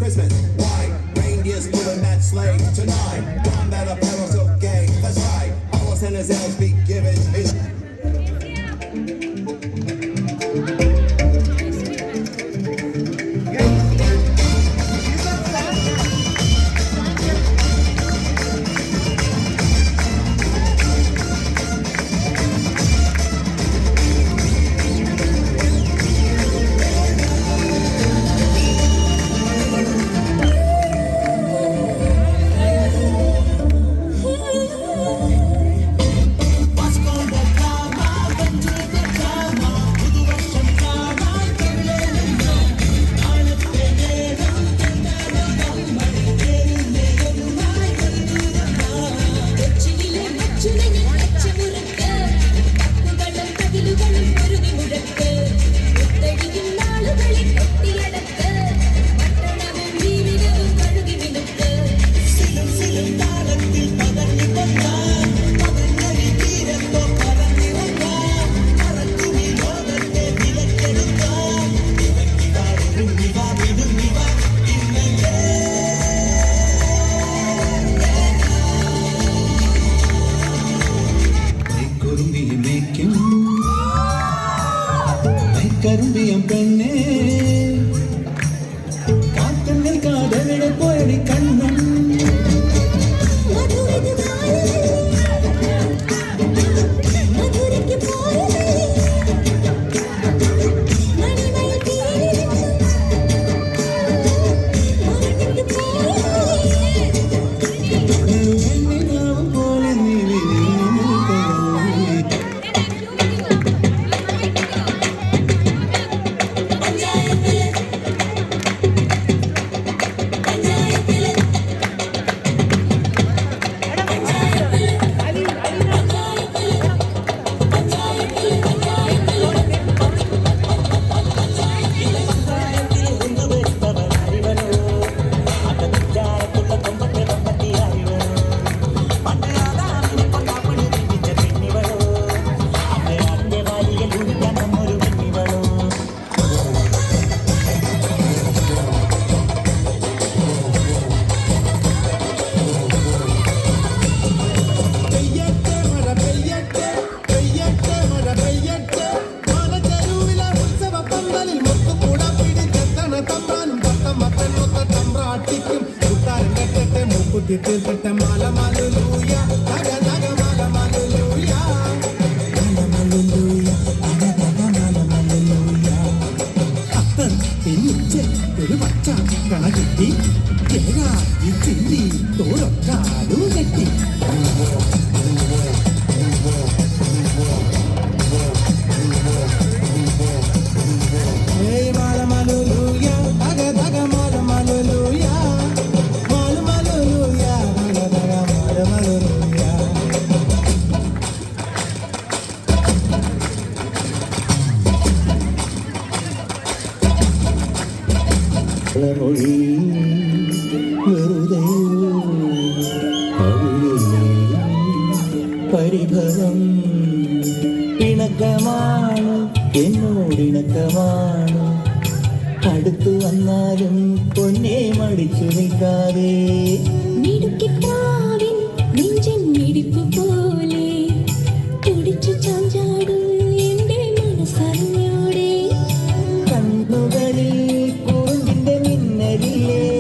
Christmas. White reindeers pulling that sleigh tonight. One that apparel so gay. That's right. All sinners else be given. കരുമ്പിയം പെണ്ണേ കാത്തു നിൽക്കാതെ പോയടി കണ്ണൻ തീർക്കട്ടെ മാല മാലൂയ തക തക മാല മാലൂയ മാല മാലൂയ തക തക മാല മാലൂയ അത്തർ എനിച്ച് ഒരു പച്ച കണ കിട്ടി കേരാ ഈ ചിന്തി തോരൊക്കാലു കെട്ടി മാല മാലൂയ തക തക മാല മാലൂയ മൊഴി വെറുതെ പരിഭവം ഇണക്കമാണ് എന്നോടിണക്കമാണ് അടുത്തു വന്നാലും പൊന്നെ മടിച്ചു നിൽക്കാതെ പോലെ തുടിച്ചു ചാഞ്ചാടും എന്റെ മനസ്സറിഞ്ഞോടെ കണ്ണുകളിൽ കുറുമ്പിന്റെ മിന്നലില്ലേ